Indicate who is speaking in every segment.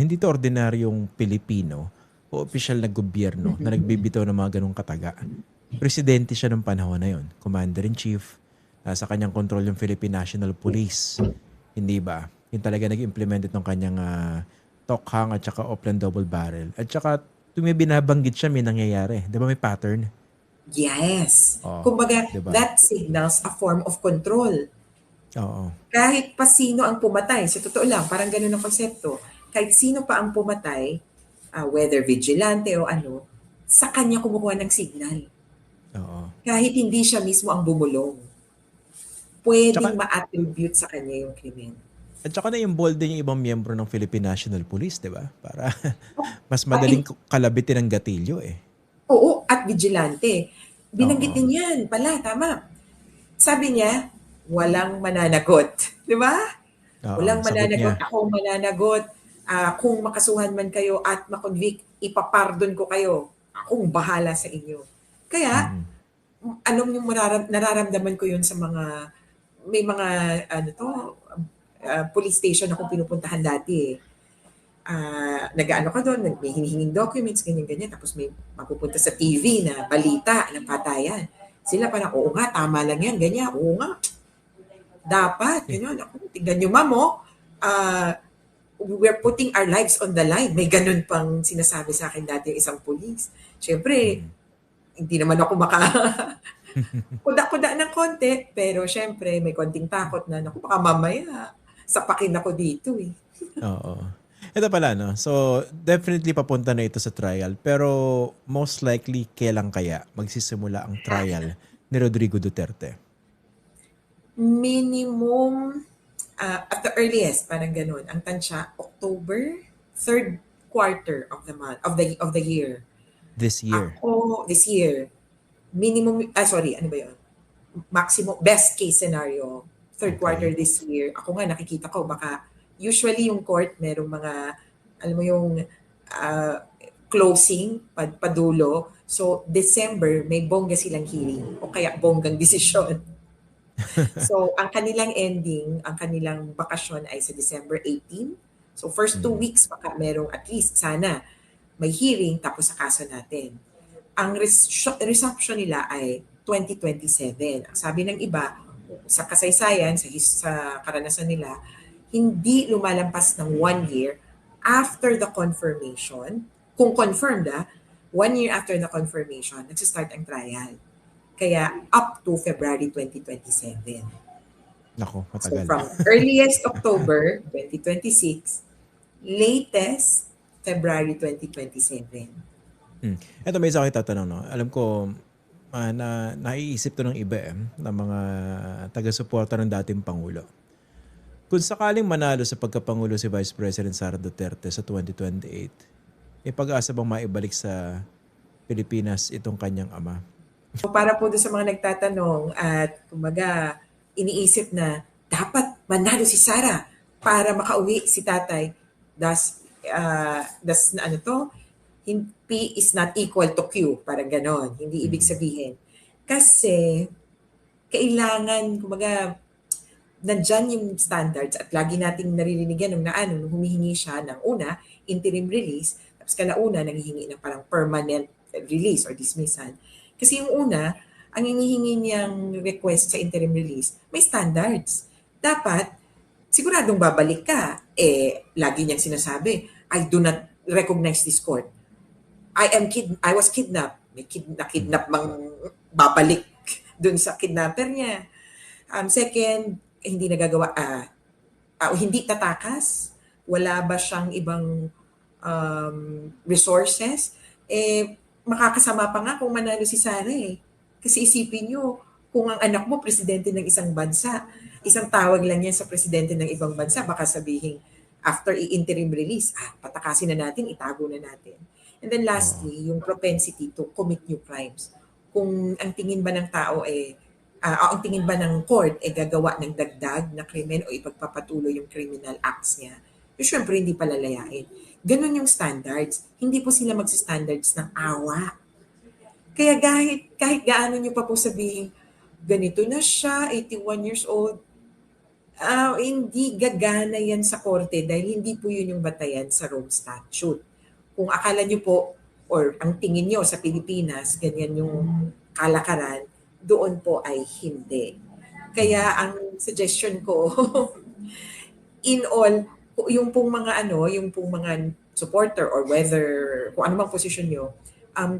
Speaker 1: Hindi 'to ordinaryong Pilipino o opisyal na gobyerno na nagbibitaw ng mga gano'ng kataga. Presidente siya nung panahon na 'yon, Commander-in-Chief, sa kanyang kontrol yung Philippine National Police, hindi ba? Yun talaga nag-implement itong kanyang Tokhang at saka Oplan Double Barrel. At saka tuwing may binabanggit siya may nangyayari. 'Di ba may pattern?
Speaker 2: Yes.
Speaker 1: Oo,
Speaker 2: Kumbaga,
Speaker 1: 'di ba?
Speaker 2: that signals a form of control.
Speaker 1: Oo.
Speaker 2: Kahit pa sino ang pumatay, sa totoo lang, parang ganun ang konsepto. Kahit sino pa ang pumatay, whether vigilante o ano, sa kanya kumukuha ng signal.
Speaker 1: Oo.
Speaker 2: Kahit hindi siya mismo ang bumulong, pwedeng
Speaker 1: Tsaka
Speaker 2: ma-attribute sa kanya yung krimen.
Speaker 1: at saka na-involved din yung ibang miyembro ng Philippine National Police, 'di ba? Para mas
Speaker 2: At
Speaker 1: madaling kalabitin ng gatilyo eh.
Speaker 2: oo, at vigilante. Binanggit
Speaker 1: Oo.
Speaker 2: din yan pala, tama. Sabi niya, walang mananagot. Di ba?
Speaker 1: Oo,
Speaker 2: Walang
Speaker 1: sagot
Speaker 2: mananagot,
Speaker 1: niya.
Speaker 2: ako mananagot. Kung makasuhan man kayo at makonvict, ipapardon ko kayo. Akong bahala sa inyo. Kaya,
Speaker 1: Mm.
Speaker 2: anong yung nararamdaman ko yun sa mga, may mga, ano to, police station akong pinupuntahan dati eh. Nag-ano ka doon, may hinihinging documents, ganyan-ganyan, tapos may mapupunta sa TV na balita ng patayan. Sila parang, oo nga, tama lang yan, ganyan, oo nga, dapat,
Speaker 1: Eh,
Speaker 2: ganyan. Ako, tignan nyo, ma'am, oh, we're putting our lives on the line. May ganun pang sinasabi sa akin dati isang police. Siyempre,
Speaker 1: mm.
Speaker 2: hindi naman ako kuda-kuda ng konti, pero siyempre, may konting takot na, naku, baka mamaya, sapakin ako dito eh.
Speaker 1: Oo. Ito pala, no? So, definitely papunta na ito sa trial. Pero most likely, kailan kaya magsisimula ang trial ni Rodrigo Duterte?
Speaker 2: Minimum, at the earliest, parang ganun. Ang tansya, October, third quarter of the month, of the year.
Speaker 1: This year?
Speaker 2: Ako, this year, minimum, sorry, ano ba yun? Maximum, best case scenario, third quarter
Speaker 1: Okay.
Speaker 2: this year. Ako nga, nakikita ko, baka, usually yung court, merong mga, alam mo yung, closing, padulo. So, December, may bongga silang hearing o kaya bonggang desisyon. So, ang kanilang ending, ang kanilang bakasyon ay sa December 18. So, first 2 weeks, baka merong at least sana may hearing tapos sa kaso natin. Ang resumption nila ay 2027. Ang sabi ng iba, sa kasaysayan, sa karanasan nila, hindi lumalampas ng 1 year after the confirmation. Kung confirmed, 1 year after the confirmation, nagsistart ang trial. Kaya up to February 2027.
Speaker 1: Nako,
Speaker 2: So
Speaker 1: matagal.
Speaker 2: from earliest October 2026, latest February 2027.
Speaker 1: Ito may isa akong tatanong, no? Alam ko, naiisip to ng iba ng mga taga-suporta ng dating Pangulo. Kung sakaling manalo sa pagkapangulo si Vice President Sara Duterte sa 2028, may pag-asa bang maibalik sa Pilipinas itong kanyang ama?
Speaker 2: So para po doon sa mga nagtatanong at kumaga iniisip na dapat manalo si Sara para makauwi si tatay. Das na ano to, P is not equal to Q, parang ganon. Hindi ibig
Speaker 1: Mm.
Speaker 2: sabihin. Kasi kailangan, kumaga, nandyan yung standards at lagi nating naririnig yan nung humihingi siya ng una, interim release, tapos kalauna nanghihingi ng parang permanent release or dismissal. Kasi yung una, ang hinihingi niyang request sa interim release, may standards. Dapat, siguradong babalik ka. Lagi niyang sinasabi, I do not recognize this court. I was kidnapped. May
Speaker 1: Mm.
Speaker 2: kidnap mang babalik dun sa kidnapper niya. Second, hindi nagagawa, hindi tatakas. Wala ba siyang ibang resources? Makakasama pa nga kung manalo si Sara eh. Kasi isipin nyo, kung ang anak mo presidente ng isang bansa, isang tawag lang yan sa presidente ng ibang bansa, baka sabihin, after i-interim release, patakasin na natin, itago na natin. And then
Speaker 1: Oo.
Speaker 2: lastly, yung propensity to commit new crimes. Kung ang tingin ba ng tao ang tingin ba ng court gagawa ng dagdag na krimen o ipagpapatuloy yung criminal acts niya, syempre hindi palalayain. Ganun yung standards. Hindi po sila magsi-standards ng awa. Kaya kahit gaano nyo pa po sabihin, ganito na siya, 81 years old, Hindi gagana yan sa korte dahil hindi po yun yung batayan sa Rome Statute. Kung akala nyo po or ang tingin nyo sa Pilipinas, ganyan yung kalakaran, doon po ay hindi. Kaya ang suggestion ko, in all, yung pong mga supporter or whether kung ano mang position nyo,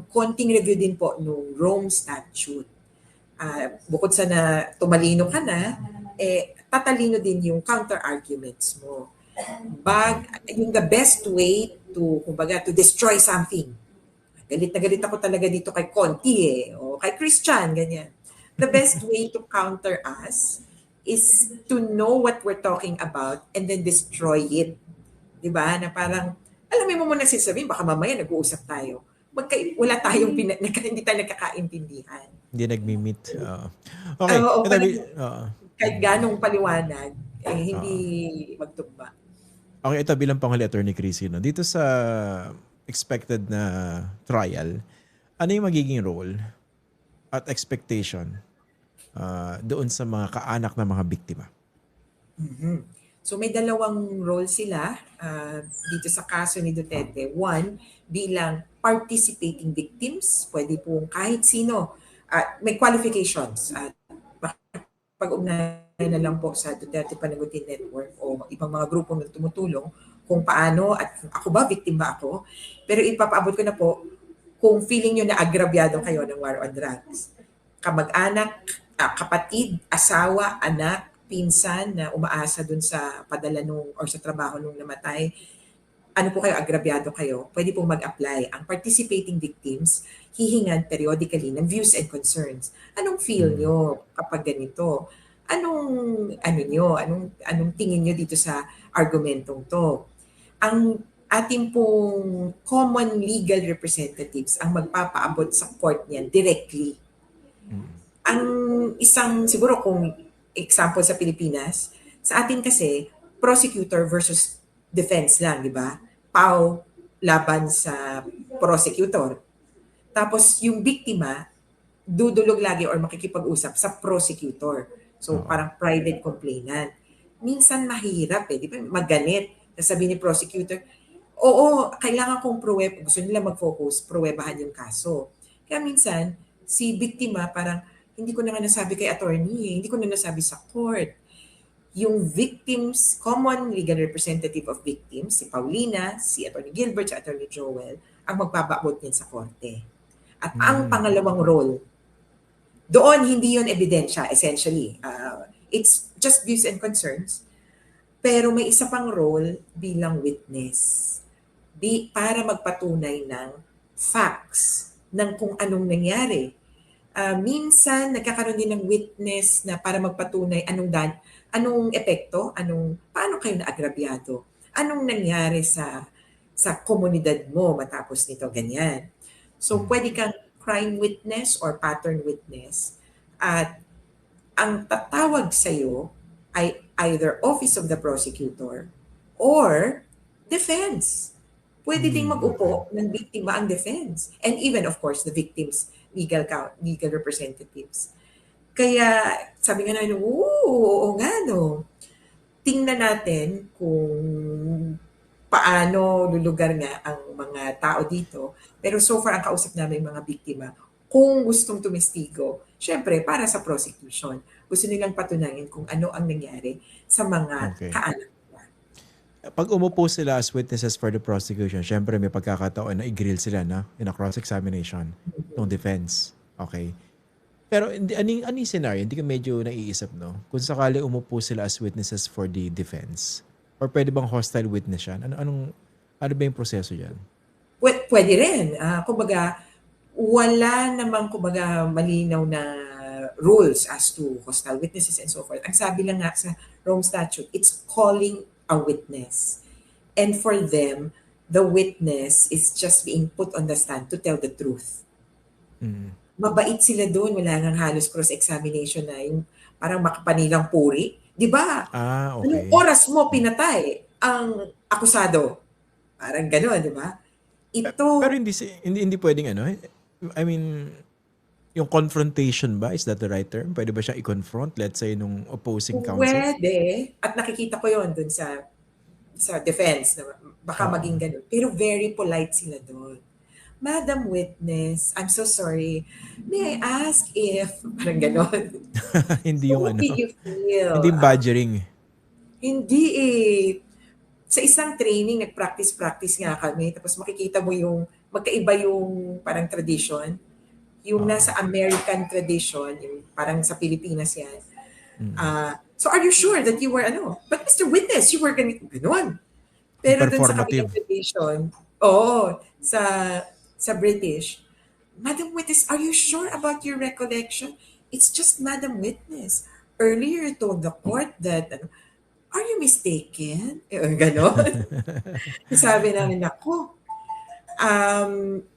Speaker 2: konting review din po nung Rome Statute. Bukod sa na tumalino ka na, tatalino din yung counter-arguments mo. Yung the best way to, kumbaga, to destroy something. Galit na galit ako talaga dito kay Conti o kay Christian, ganyan. The best way to counter us is to know what we're talking about and then destroy it. Diba? Na parang, alam mo muna sasabihin, baka mamaya nag-uusap tayo. Wala tayong, hindi tayo nagkakaintindihan.
Speaker 1: Hindi nagmi-meet. Okay.
Speaker 2: Oo,
Speaker 1: Ito,
Speaker 2: kahit ganong paliwanag, hindi magtugma.
Speaker 1: okay, ito bilang panghuli, Attorney Chrissy, no? Dito sa expected na trial, ano yung magiging role at expectation doon sa mga kaanak ng mga biktima?
Speaker 2: So may dalawang role sila dito sa kaso ni Duterte. One, bilang participating victims, pwede pong kahit sino. May qualifications. Pag-ugnayan na lang po sa Duterte Panagutin Network o ibang mga grupong na tumutulong kung paano at ako ba, victim ba ako. Pero ipapaabot ko na po kung feeling nyo na agrabyado kayo ng war on drugs. Kamag-anak, kapatid, asawa, anak, pinsan na umaasa dun sa padala nung or sa trabaho nung namatay, ano po kayo, agrabyado kayo, pwede pong mag-apply. Ang participating victims, hihingan periodically ng views and concerns. Anong feel nyo kapag ganito? Anong tingin nyo dito sa argumentong to? Ang ating pong common legal representatives ang magpapaabot sa court niyan directly. Ang isang, siguro kung example sa Pilipinas, sa atin kasi, prosecutor versus defense lang, di ba? Pau laban sa prosecutor. Tapos yung biktima, dudulog lagi or makikipag-usap sa prosecutor. So parang private complainant. Minsan mahirap di ba? Magganit. Sabi ni prosecutor, oo, kailangan kong gusto nila mag-focus, pruwebahan yung kaso. Kaya minsan, si biktima parang, hindi ko na nga nasabi kay attorney, hindi ko na nasabi sa court. Yung victims, common legal representative of victims, si Paulina, si Attorney Gilbert, si Attorney Joel, ang magpapaabot niyan sa korte. At ang pangalawang role, doon hindi yun ebidensya, essentially. It's just views and concerns. Pero may isa pang role bilang witness. Para magpatunay ng facts ng kung anong nangyari. Minsan, nagkakaroon din ng witness na para magpatunay anong epekto, paano kayo naagrabyado, anong nangyari sa komunidad mo matapos nito, ganyan. So, pwede kang crime witness or pattern witness at ang tatawag sa'yo ay either office of the prosecutor or defense. Pwede ding mag-upo ng biktima ang defense. And even, of course, the victim's legal representatives. Kaya sabi nga namin, oo nga no. Tingnan natin kung paano lulugar nga ang mga tao dito. Pero so far, ang kausap namin mga biktima, kung gustong tumestigo, syempre, para sa prosecution, gusto nilang patunayan kung ano ang nangyari sa mga kaanak.
Speaker 1: Pag umupo sila as witnesses for the prosecution, syempre may pagkakataon na i-grill sila na in a cross-examination ng defense. Okay. Pero anong scenario? Hindi ka medyo naiisip, no? Kung sakali umupo sila as witnesses for the defense, or pwede bang hostile witness yan? Ano ba yung proseso yan?
Speaker 2: Pwede rin. Kumbaga, wala namang malinaw na rules as to hostile witnesses and so forth. Ang sabi lang nga sa Rome Statute, it's calling a witness. And for them, the witness is just being put on the stand to tell the truth. Mabait sila doon. Wala nang halos cross-examination na yung parang makapanilang puri. Di ba?
Speaker 1: Okay.
Speaker 2: Anong oras mo pinatay ang akusado? Parang gano'n, di ba? Ito...
Speaker 1: Pero hindi pwedeng I mean, Yung confrontation ba? Is that the right term? Pwede ba siya i-confront, let's say, nung opposing counsel?
Speaker 2: Puwede at nakikita ko 'yon dun sa defense na baka
Speaker 1: Oo.
Speaker 2: maging gano'n. Pero very polite sila do'n. "Madam witness, I'm so sorry. May I ask if" parang gano'n.
Speaker 1: Hindi yung
Speaker 2: "So what
Speaker 1: ano,
Speaker 2: did you
Speaker 1: hindi
Speaker 2: feel?"
Speaker 1: yung badgering.
Speaker 2: Hindi, eh. Sa isang training nag-practice-practice nga kami tapos makikita mo yung magkaiba yung parang tradition. Yung
Speaker 1: Oo.
Speaker 2: nasa American tradition, yung parang sa Pilipinas 'yan.
Speaker 1: Mm.
Speaker 2: So are you sure that you were ano, "But Mr. Witness, you were gano'n."
Speaker 1: Yung
Speaker 2: Pero dun sa kabilang
Speaker 1: performative.
Speaker 2: tradition, oo, sa British, "Madam Witness, are you sure about your recollection? It's just Madam Witness. Earlier you told the court that ano, are you mistaken?" Gano'n. Sabi namin, naku,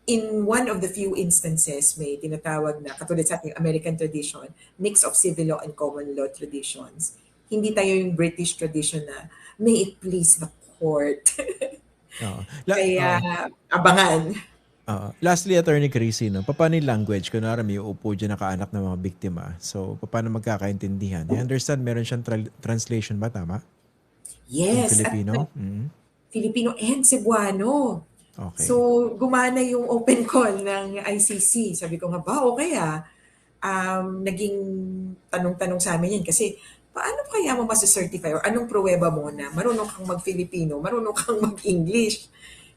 Speaker 2: in one of the few instances, may tinatawag na, katulad sa ating American tradition, mix of civil law and common law traditions. Hindi tayo yung British tradition na, may it please the court.
Speaker 1: Oo.
Speaker 2: Kaya,
Speaker 1: Oo.
Speaker 2: abangan.
Speaker 1: Oo. Lastly, Attorney Chrissy, no, paano yung language? Kunwari may uupo dyan na kaanak ng mga biktima. So, paano magkakaintindihan? I understand meron siyang translation ba? Tama? From
Speaker 2: Yes, at
Speaker 1: Filipino? Mm.
Speaker 2: Filipino and Cebuano. So,
Speaker 1: Okay.
Speaker 2: gumana yung open call ng ICC. Sabi ko nga ba, okay naging tanong-tanong sa amin yan kasi paano kaya mo masa-certify or anong pruweba mo na marunong kang mag-Filipino, marunong kang mag-English?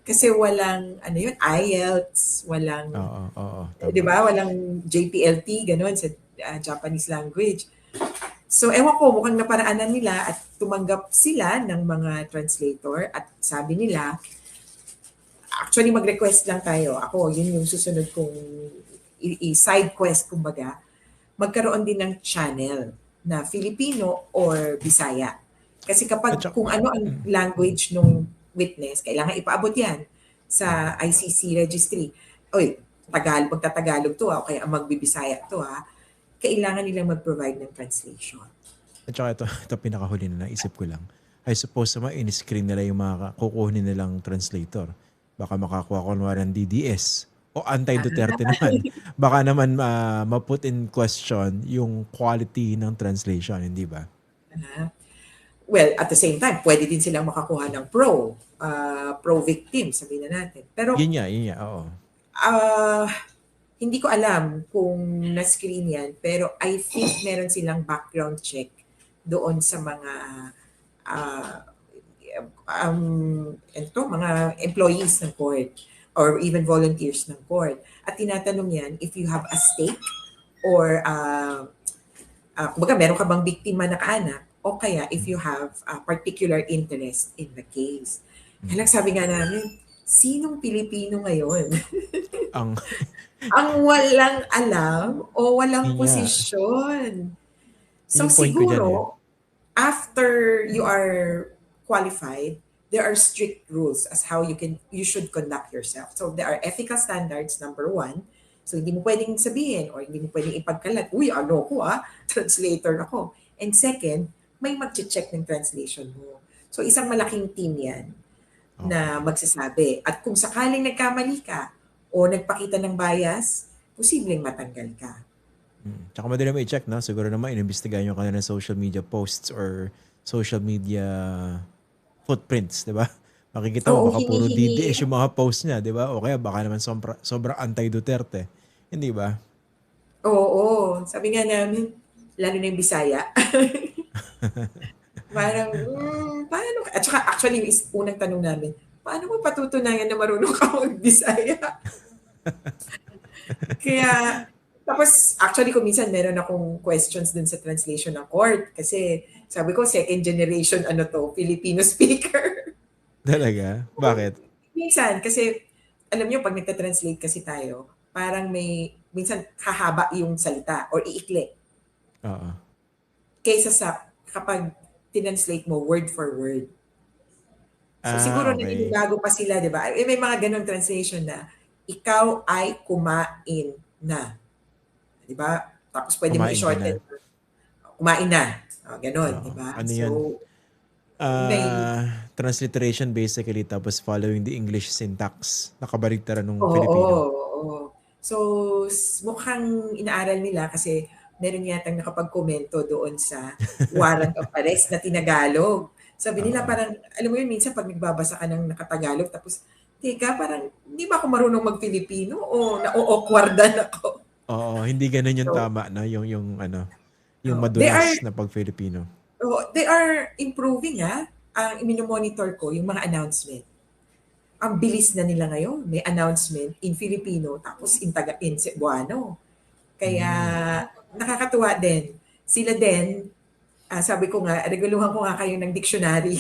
Speaker 2: Kasi walang, ano yun, IELTS, walang,
Speaker 1: Oo, oo,
Speaker 2: di
Speaker 1: tama.
Speaker 2: ba, walang JPLT, ganun, sa Japanese language. So, ewan ko, mukhang naparaanan nila at tumanggap sila ng mga translator at sabi nila, actually mag-request lang tayo. Ako, yun yung susunod kong side quest, kumbaga, magkaroon din ng channel na Filipino or Bisaya. Kasi
Speaker 1: At
Speaker 2: kapag
Speaker 1: saka,
Speaker 2: kung ano ang language ng witness, kailangan ipaabot yan sa ICC registry. Oy, magtatagalog to o kaya magbibisaya to kailangan nilang mag-provide ng translation.
Speaker 1: at saka ito pinakahuli na naisip ko lang. I suppose naman in-screen nila yung mga kukunin nilang translator. Baka makakuha ko kunwari ng DDS o anti-Duterte naman. Baka naman ma-put in question yung quality ng translation, hindi ba?
Speaker 2: Ah, well, at the same time, pwede din silang makakuha ng pro-victim, sabihin na natin. Pero
Speaker 1: Yun nga, oo.
Speaker 2: ah hindi ko alam kung na-screen yan, pero I think meron silang background check doon sa mga ah, mga employees ng court or even volunteers ng court. At tinatanong yan if you have a stake or kumbaga meron ka bang biktima na kaanak o kaya if you have a particular interest in the case. Kaya lang
Speaker 1: Mm.
Speaker 2: sabi nga namin, sinong Pilipino ngayon
Speaker 1: Ang,
Speaker 2: ang walang alam o walang
Speaker 1: yun nga,
Speaker 2: posisyon?
Speaker 1: yun
Speaker 2: So
Speaker 1: yung point ko dyan eh.
Speaker 2: siguro, after you are qualified, there are strict rules as how you should conduct yourself. So there are ethical standards, number one. So hindi mo pwedeng sabihin or hindi mo pwedeng ipagkalat, uy, ano ko translator ako. And second, may mag-check ng translation mo. So isang malaking team yan na
Speaker 1: Okay.
Speaker 2: magsasabi. At kung sakaling nagkamali ka o nagpakita ng bias, posibleng matanggal ka.
Speaker 1: Tsaka madali mo i-check, no? Siguro naman, inimbestigahan nyo kanilang social media posts or social media footprints, di ba? Makikita mo,
Speaker 2: Oo,
Speaker 1: baka puro
Speaker 2: hinihingi.
Speaker 1: DDS yung mga posts niya, di ba? O kaya baka naman sobrang anti-Duterte. Hindi ba?
Speaker 2: Oo, sabi nga namin, lalo na yung Bisaya. Parang, paano? At saka actually, yung unang tanong namin, paano mo patutunayan na marunong ka mag-Bisaya? Kaya, tapos actually kung minsan meron akong questions dun sa translation ng court kasi sabi ko second generation ano to, Filipino speaker.
Speaker 1: Talaga? Bakit?
Speaker 2: Minsan kasi alam niyo pag nagta-translate kasi tayo, parang may minsan hahaba yung salita or iikli
Speaker 1: Oo.
Speaker 2: kaysa sa kapag tinranslate mo word for word. So siguro
Speaker 1: Okay.
Speaker 2: naninibago pa sila, 'di ba? May mga ganong translation na ikaw ay kumain na. 'Di ba? Tapos pwede mo
Speaker 1: Kumain ka na.
Speaker 2: i-shorten, kumain na. Gano'n, 'di
Speaker 1: Oo.
Speaker 2: ba?
Speaker 1: Ano yun?
Speaker 2: So, may
Speaker 1: Transliteration basically tapos following the English syntax. Nakabaligtara nung
Speaker 2: oo,
Speaker 1: Filipino.
Speaker 2: oo. So, mukhang inaaral nila kasi meron yatang nakapag-komento doon sa warrant of arrest na tinagalog. Sabi nila
Speaker 1: Oo.
Speaker 2: parang, alam mo yun, minsan pag nagbabasa ka ng nakatagalog, tapos, teka, parang, hindi ba ako marunong mag-Filipino o na-awkwardan ako?
Speaker 1: Oo, hindi gano'n yung
Speaker 2: So,
Speaker 1: tama, 'no, yung ano, yung
Speaker 2: they are
Speaker 1: madulas na pag-Filipino.
Speaker 2: they are improving, ah. Ang monitor ko, yung mga announcement. Ang bilis na nila ngayon. May announcement in Filipino, tapos in Cebuano. Kaya
Speaker 1: Hmm.
Speaker 2: nakakatuwa din. Sila din, sabi ko nga, reguluhan ko nga kayo ng dictionary.